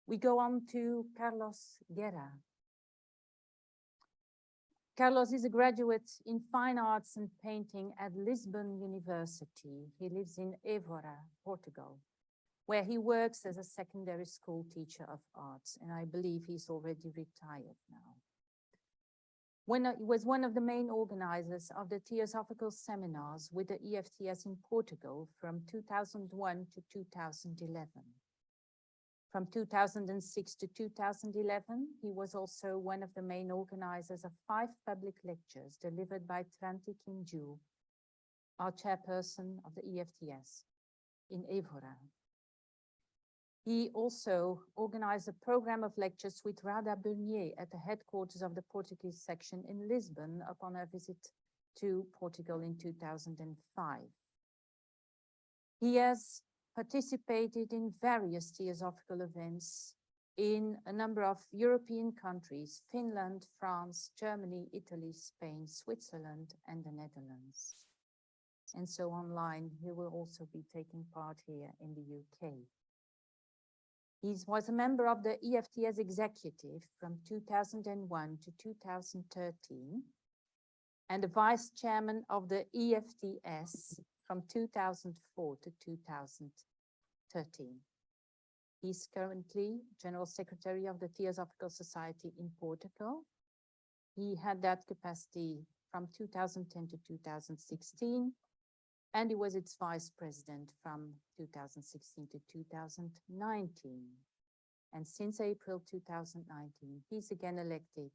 We go on to Carlos Guerra. Carlos is a graduate in fine arts and painting at Lisbon University. He lives in Évora, Portugal, where he works as a secondary school teacher of arts, and I believe he's already retired now. He was one of the main organizers of the Theosophical seminars with the EFTS in Portugal from 2001 to 2011. From 2006 to 2011, he was also one of the main organizers of 5 public lectures delivered by Tranti Kinju, our chairperson of the EFTS, in Évora. He also organized a program of lectures with Rada Bernier at the headquarters of the Portuguese section in Lisbon upon her visit to Portugal in 2005. He has participated in various theosophical events in a number of European countries: Finland, France, Germany, Italy, Spain, Switzerland, and the Netherlands. And so online, he will also be taking part here in the UK. He was a member of the EFTS executive from 2001 to 2013 and the vice chairman of the EFTS from 2004 to 2013. He's currently General Secretary of the Theosophical Society in Portugal. He had that capacity from 2010 to 2016, and he was its vice president from 2016 to 2019. And since April 2019, he's again elected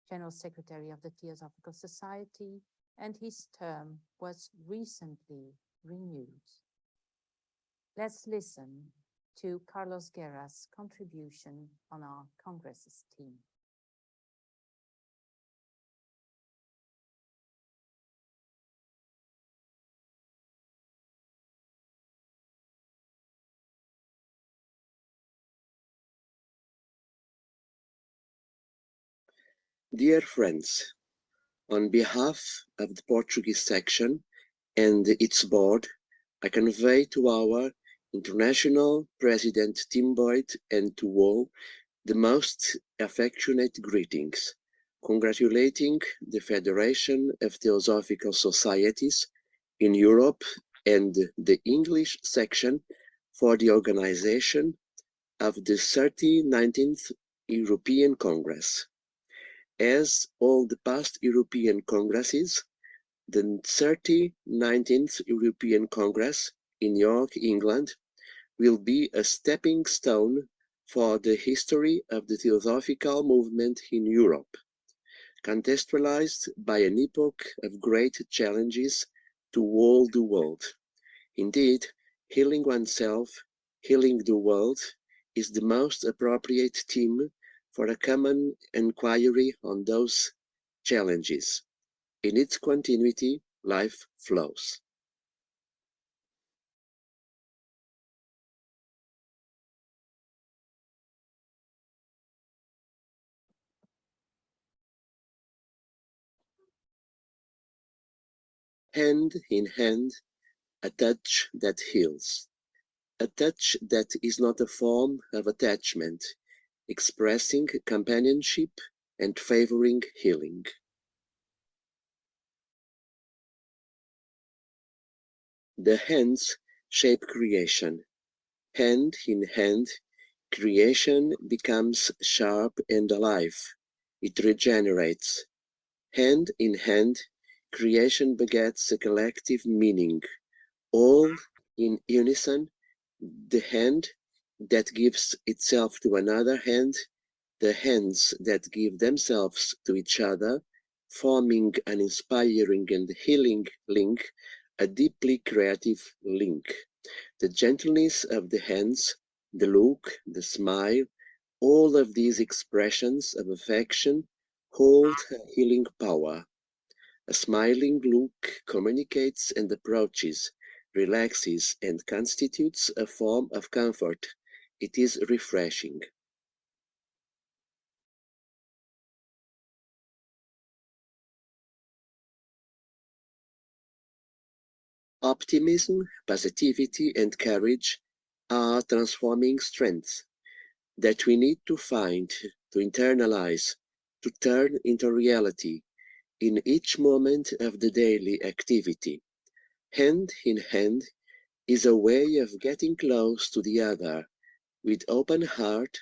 General Secretary of the Theosophical Society, and his term was recently renewed. Let's listen to Carlos Guerra's contribution on our Congress's team. Dear friends, on behalf of the Portuguese section and its board, I convey to our International President Tim Boyd and to all the most affectionate greetings, congratulating the Federation of Theosophical Societies in Europe and the English section for the organization of the 39th European Congress. As all the past European Congresses, the 39th European Congress in York, England, will be a stepping stone for the history of the Theosophical movement in Europe, contextualized by an epoch of great challenges to all the world. Indeed, healing oneself, healing the world is the most appropriate theme for a common inquiry on those challenges. In its continuity, life flows. Hand in hand, a touch that heals. A touch that is not a form of attachment, expressing companionship and favoring healing. The hands shape creation. Hand in hand, creation becomes sharp and alive. It regenerates. Hand in hand, creation begets a collective meaning. All in unison, the hand that gives itself to another hand, the hands that give themselves to each other, forming an inspiring and healing link, a deeply creative link. The gentleness of the hands, the look, the smile, all of these expressions of affection hold a healing power. A smiling look communicates and approaches, relaxes and constitutes a form of comfort. It is refreshing. Optimism, positivity and courage are transforming strengths. that we need to find, to internalize, to turn into reality in each moment of the daily activity. Hand in hand is a way of getting close to the other with open heart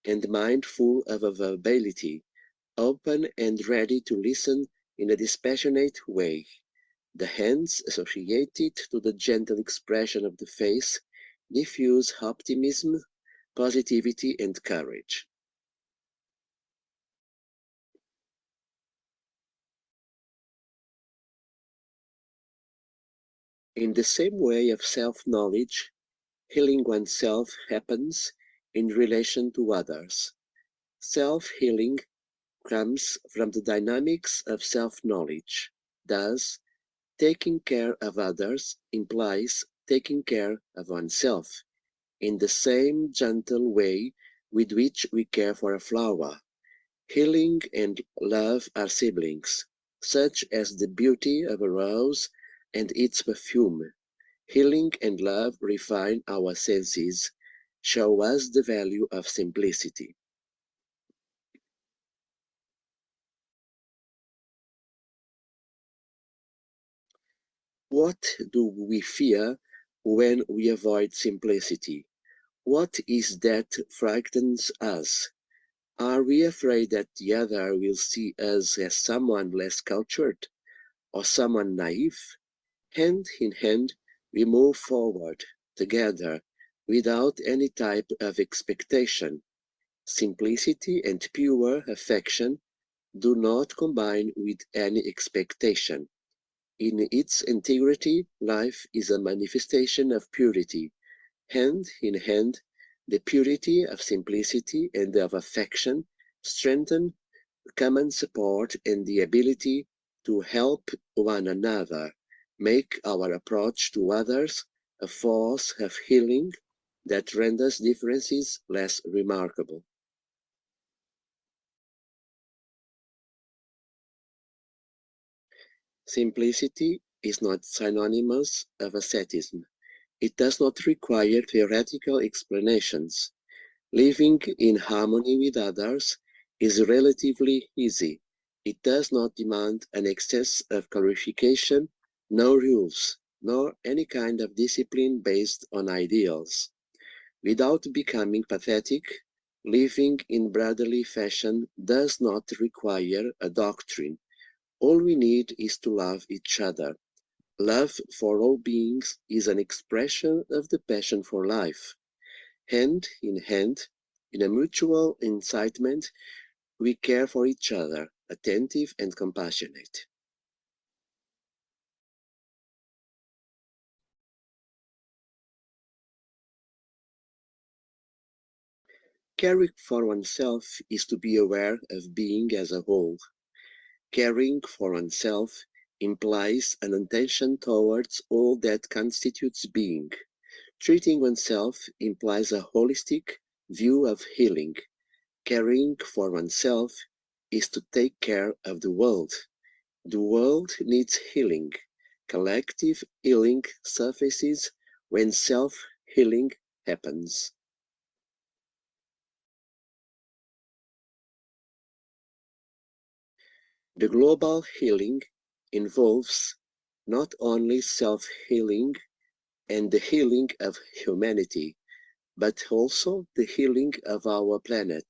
and mind full of availability, open and ready to listen in a dispassionate way. The hands associated to the gentle expression of the face diffuse optimism, positivity, and courage. In the same way of self-knowledge, healing oneself happens in relation to others. Self-healing comes from the dynamics of self-knowledge. Thus, taking care of others implies taking care of oneself in the same gentle way with which we care for a flower. Healing and love are siblings, such as the beauty of a rose and its perfume. Healing and love refine our senses, show us the value of simplicity. What do we fear when we avoid simplicity? What is that frightens us? Are we afraid that the other will see us as someone less cultured or someone naive? Hand in hand, we move forward together without any type of expectation. Simplicity and pure affection do not combine with any expectation. In its integrity, life is a manifestation of purity. Hand in hand, the purity of simplicity and of affection strengthen common support and the ability to help one another, make our approach to others a force of healing that renders differences less remarkable. Simplicity is not synonymous of asceticism. It does not require theoretical explanations. Living in harmony with others is relatively easy. It does not demand an excess of clarification, no rules, nor any kind of discipline based on ideals. Without becoming pathetic, living in brotherly fashion does not require a doctrine. All we need is to love each other. Love for all beings is an expression of the passion for life. Hand in hand, in a mutual incitement, we care for each other, attentive and compassionate. Caring for oneself is to be aware of being as a whole. Caring for oneself implies an attention towards all that constitutes being. Treating oneself implies a holistic view of healing. Caring for oneself is to take care of the world. The world needs healing. Collective healing surfaces when self-healing happens. The global healing involves not only self-healing and the healing of humanity, but also the healing of our planet.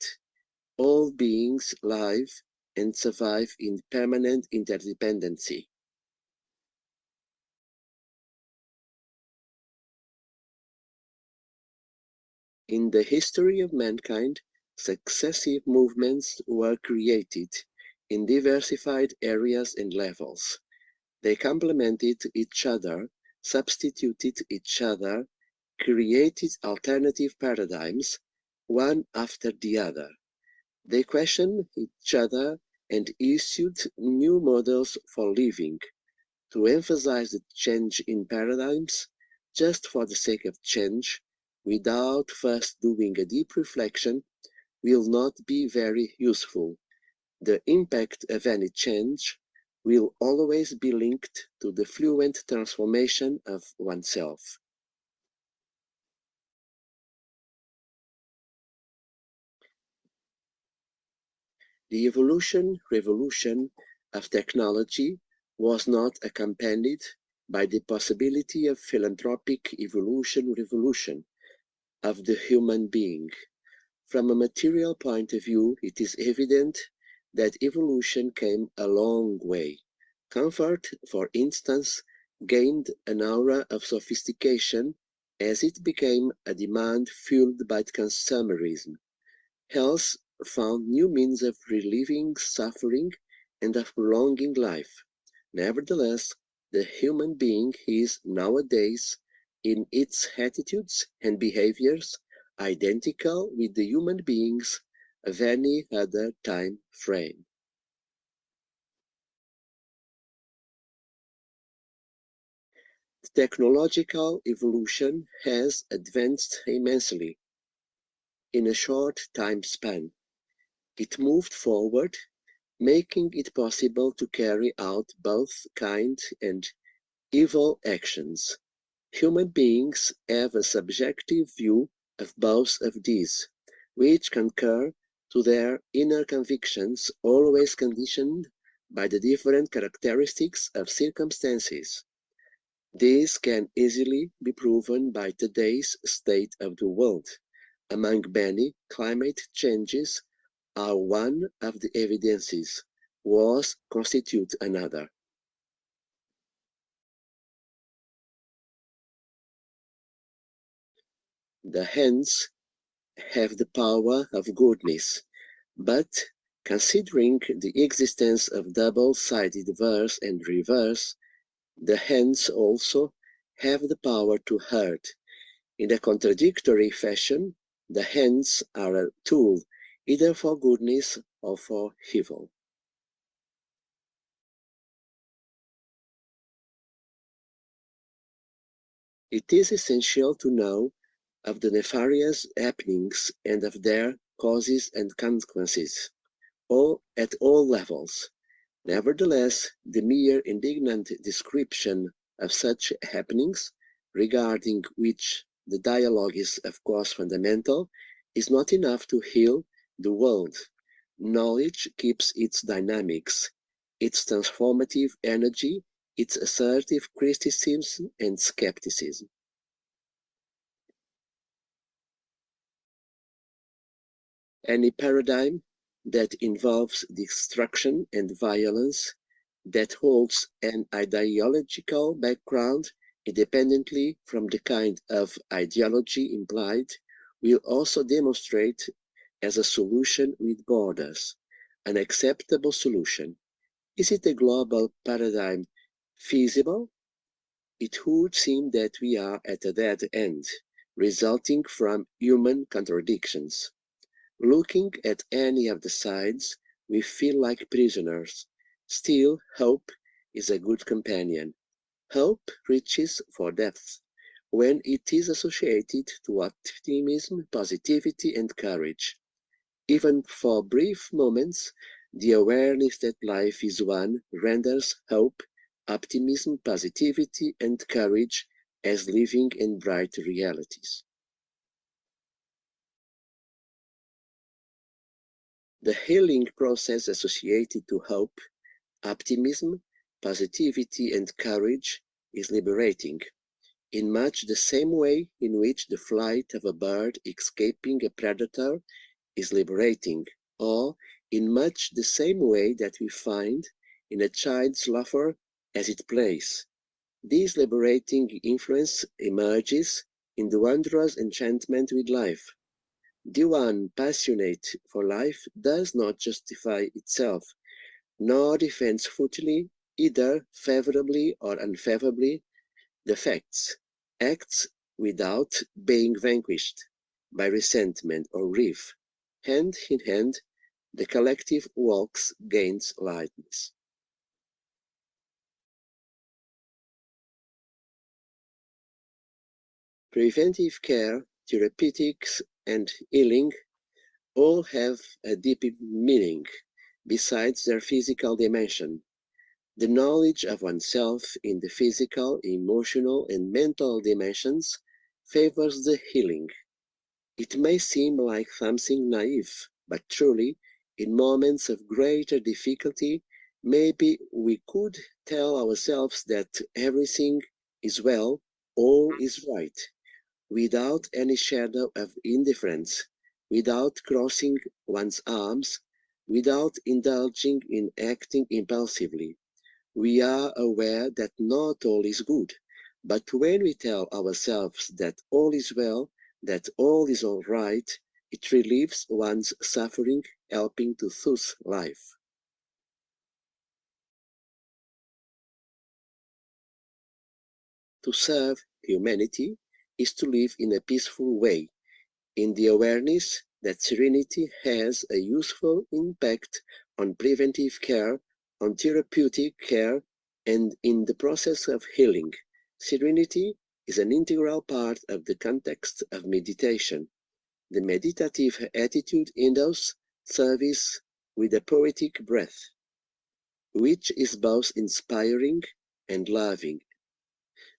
All beings live and survive in permanent interdependency. In the history of mankind, successive movements were created in diversified areas and levels. They complemented each other, substituted each other, created alternative paradigms, one after the other. They questioned each other and issued new models for living. To emphasize the change in paradigms just for the sake of change, without first doing a deep reflection, will not be very useful. The impact of any change will always be linked to the fluent transformation of oneself. The revolution of technology was not accompanied by the possibility of philanthropic revolution of the human being. From a material point of view, it is evident that evolution came a long way. Comfort, for instance, gained an aura of sophistication as it became a demand fueled by consumerism. Health found new means of relieving suffering and of prolonging life. Nevertheless, the human being is nowadays, in its attitudes and behaviors, identical with the human beings of any other time frame. Technological evolution has advanced immensely in a short time span. It moved forward, making it possible to carry out both kind and evil actions. Human beings have a subjective view of both of these, which concur to their inner convictions, always conditioned by the different characteristics of circumstances. This can easily be proven by today's state of the world. Among many, climate changes are one of the evidences, wars constitute another. The hands have the power of goodness, but considering the existence of double-sided verse and reverse, the hands also have the power to hurt. In a contradictory fashion, the hands are a tool either for goodness or for evil. It is essential to know of the nefarious happenings and of their causes and consequences, all at all levels. Nevertheless, the mere indignant description of such happenings, regarding which the dialogue is of course fundamental, is not enough to heal the world. Knowledge keeps its dynamics, its transformative energy, its assertive criticism and skepticism. Any paradigm that involves destruction and violence, that holds an ideological background independently from the kind of ideology implied, will also demonstrate as a solution with borders, an acceptable solution. Is it a global paradigm feasible? It would seem that we are at a dead end, resulting from human contradictions. Looking at any of the sides, we feel like prisoners. Still, hope is a good companion. Hope reaches for depth when it is associated to optimism, positivity, and courage. Even for brief moments, the awareness that life is one renders hope, optimism, positivity, and courage as living and bright realities. The healing process associated to hope, optimism, positivity, and courage is liberating, in much the same way in which the flight of a bird escaping a predator is liberating, or in much the same way that we find in a child's laughter as it plays. This liberating influence emerges in the wondrous enchantment with life. The one passionate for life does not justify itself, nor defends futilely, either favorably or unfavorably, the facts, acts without being vanquished by resentment or grief. Hand in hand, the collective walks gains lightness. Preventive care, therapeutics, and healing all have a deep meaning besides their physical dimension. The knowledge of oneself in the physical, emotional, and mental dimensions favors the healing. It may seem like something naive, but truly, In moments of greater difficulty, maybe we could tell ourselves that everything is well, all is right, without any shadow of indifference, without crossing one's arms, without indulging in acting impulsively. We are aware that not all is good, but when we tell ourselves that all is well, that all is all right, it relieves one's suffering, helping to soothe life. To serve humanity is to live in a peaceful way, in the awareness that serenity has a useful impact on preventive care, on therapeutic care, and in the process of healing. Serenity is an integral part of the context of meditation. The meditative attitude endows service with a poetic breath, which is both inspiring and loving.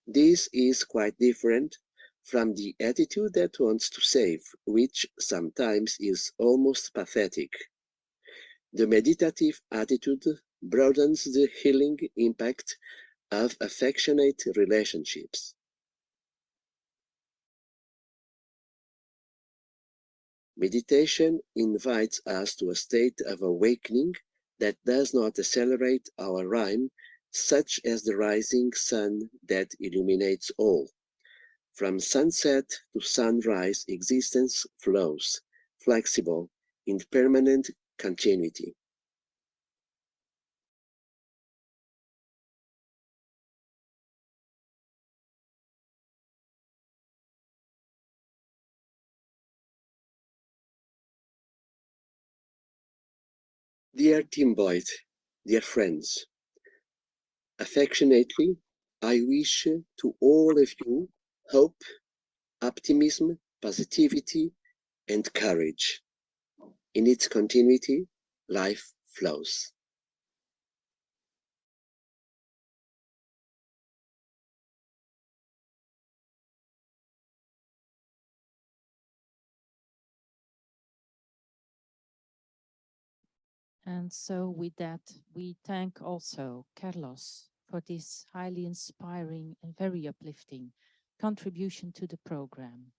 This is quite different from the attitude that wants to save, which sometimes is almost pathetic. The meditative attitude broadens the healing impact of affectionate relationships. Meditation invites us to a state of awakening that does not accelerate our rhyme, such as the rising sun that illuminates all. From sunset to sunrise, existence flows, flexible, in permanent continuity. Dear Tim Boyd, dear friends, affectionately, I wish to all of you hope, optimism, positivity, and courage. In its continuity, life flows. And so with that, we thank also Carlos for this highly inspiring and very uplifting contribution to the program.